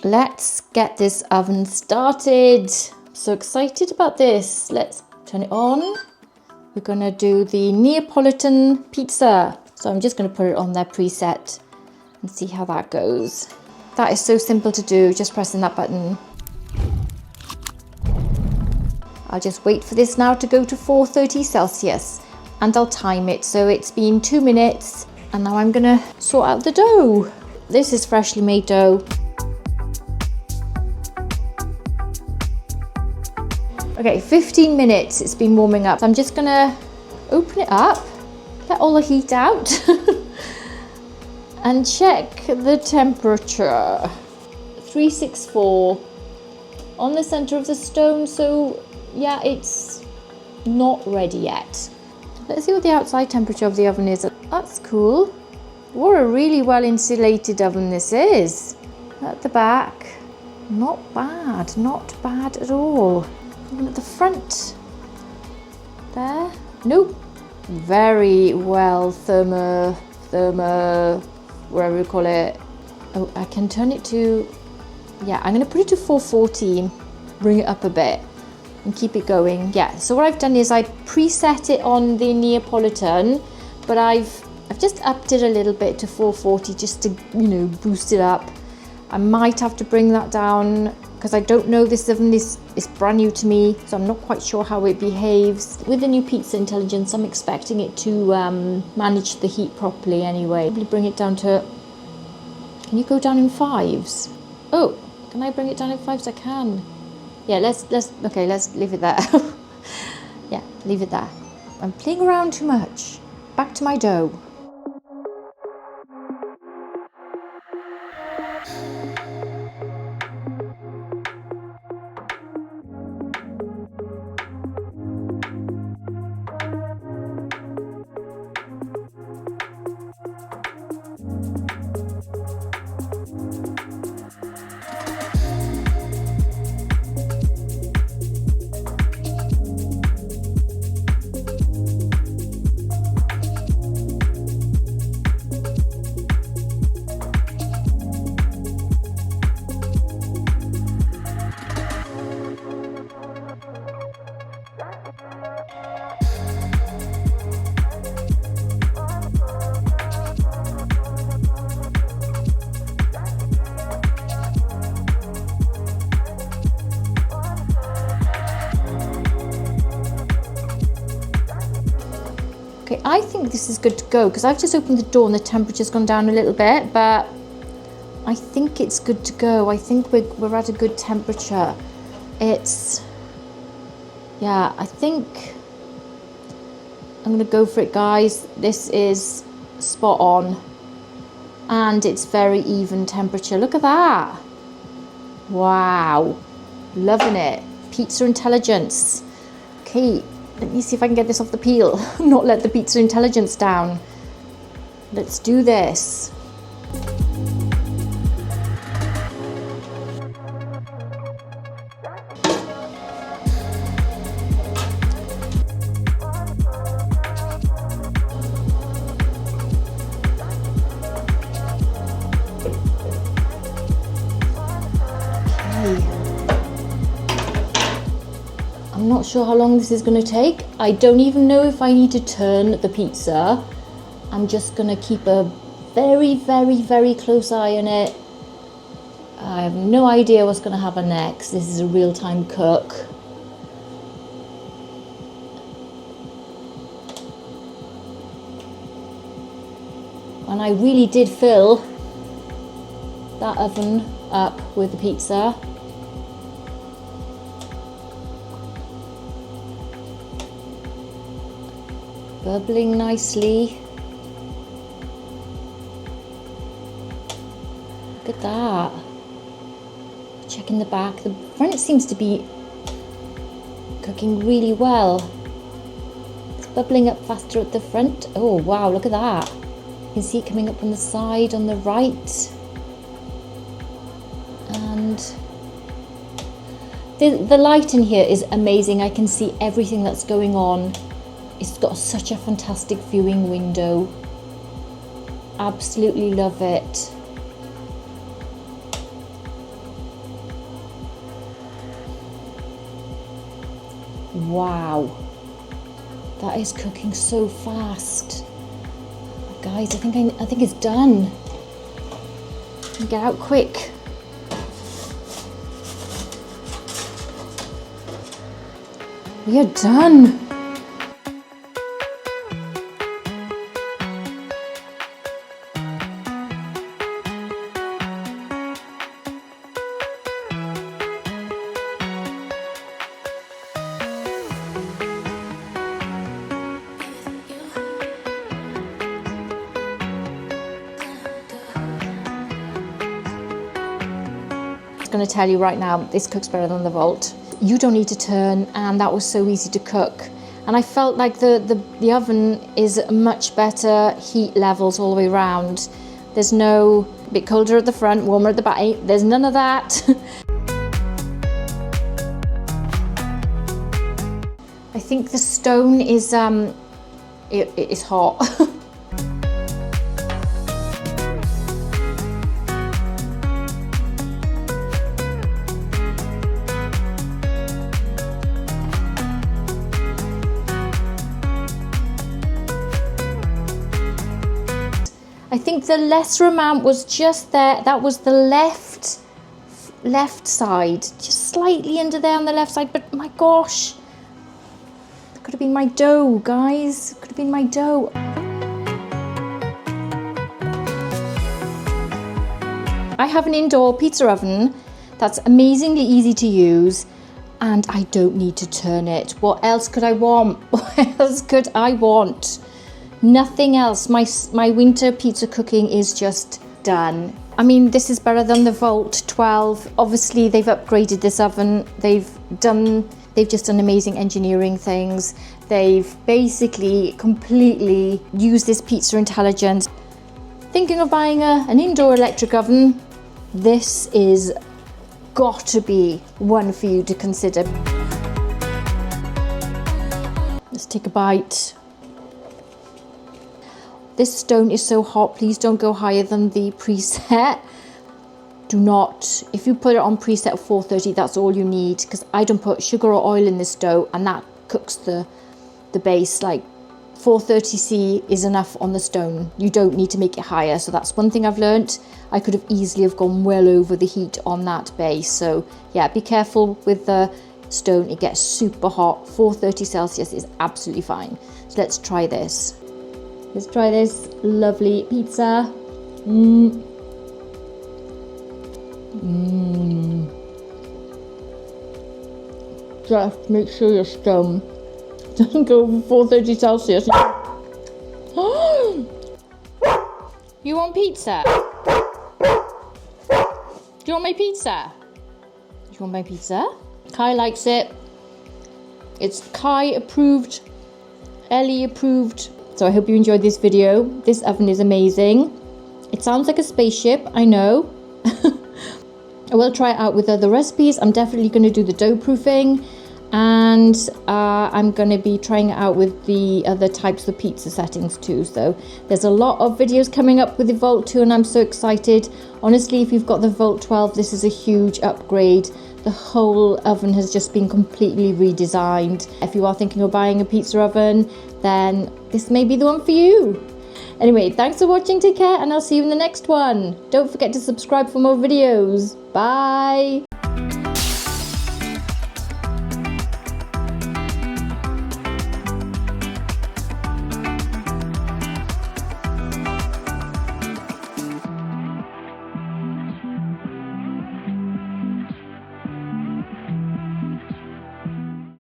let's get this oven started. So excited about this. Let's turn it on. We're gonna do the Neapolitan pizza. So I'm just gonna put it on there preset and see how that goes. That is so simple to do, just pressing that button. I'll just wait for this now to go to 430 Celsius and I'll time it. So it's been 2 minutes and now I'm gonna sort out the dough. This is freshly made dough. Okay, 15 minutes it's been warming up. So I'm just gonna open it up, let all the heat out and check the temperature. 364 on the center of the stone. So yeah, it's not ready yet. Let's see what the outside temperature of the oven is. That's cool. What a really well insulated oven this is. At the back, not bad at all. Even at the front, there, nope. Very well thermo, whatever you call it. Oh, I can turn it to, yeah, I'm gonna put it to 440, bring it up a bit and keep it going. Yeah, so what I've done is I preset it on the Neapolitan, but I've just upped it a little bit to 440 just to, you know, boost it up. I might have to bring that down because I don't know, this oven is brand new to me, so I'm not quite sure how it behaves. With the new Pizza Intelligence, I'm expecting it to manage the heat properly anyway. Probably bring it down to, can you go down in 5s? Oh, can I bring it down in 5s? I can. Yeah, let's leave it there. Yeah, leave it there. I'm playing around too much. Back to my dough. Okay, I think this is good to go because I've just opened the door and the temperature's gone down a little bit, but I think it's good to go. I think we're at a good temperature. It's, yeah, I think I'm gonna go for it, guys. This is spot on and it's very even temperature. Look at that. Wow, loving it. Pizza Intelligence. Okay. Let me see if I can get this off the peel. Not let the Pizza Intelligence down. Let's do this. I'm not sure how long this is going to take. I don't even know if I need to turn the pizza. I'm just going to keep a very, very, very close eye on it. I have no idea what's going to happen next. This is a real-time cook. And I really did fill that oven up with the pizza. Bubbling nicely. Look at that. Checking the back. The front seems to be cooking really well. It's bubbling up faster at the front. Oh wow, look at that. You can see it coming up on the side, on the right. And the light in here is amazing. I can see everything that's going on. It's got such a fantastic viewing window. Absolutely love it. Wow, that is cooking so fast. Guys, I think it's done. Get out quick. We are done. Going to tell you right now, this cooks better than the Volt. You don't need to turn, and that was so easy to cook. And I felt like the oven is much better heat levels all the way around. There's no bit colder at the front, warmer at the back. There's none of that. I think the stone is it is hot. I think the lesser amount was just there. That was the left side, just slightly under there on the left side. But my gosh, it could have been my dough, guys. It could have been my dough. I have an indoor pizza oven that's amazingly easy to use, and I don't need to turn it. What else could I want? What else could I want? Nothing else. My winter pizza cooking is just done. I mean, this is better than the Volt 12. Obviously, they've upgraded this oven. They've just done amazing engineering things. They've basically completely used this pizza intelligence. Thinking of buying an indoor electric oven? This is got to be one for you to consider. Let's take a bite. This stone is so hot, please don't go higher than the preset. Do not. If you put it on preset of 430, that's all you need, because I don't put sugar or oil in this dough, and that cooks the base. Like 430C is enough on the stone. You don't need to make it higher. So that's one thing I've learnt. I could have easily have gone well over the heat on that base. So yeah, be careful with the stone. It gets super hot. 430 Celsius is absolutely fine. So let's try this. Let's try this lovely pizza. Just make sure your stone doesn't go over 430 Celsius. You want pizza? Do you want my pizza? Do you want my pizza? Kai likes it. It's Kai approved, Ellie approved. So I hope you enjoyed this video. This oven is amazing. It sounds like a spaceship, I know. I will try it out with other recipes. I'm definitely going to do the dough proofing, and I'm going to be trying it out with the other types of pizza settings too. So there's a lot of videos coming up with the Volt 2, and I'm so excited. Honestly, if you've got the Volt 12, this is a huge upgrade. The whole oven has just been completely redesigned. If you are thinking of buying a pizza oven, then this may be the one for you. Anyway, thanks for watching, take care, and I'll see you in the next one. Don't forget to subscribe for more videos. Bye!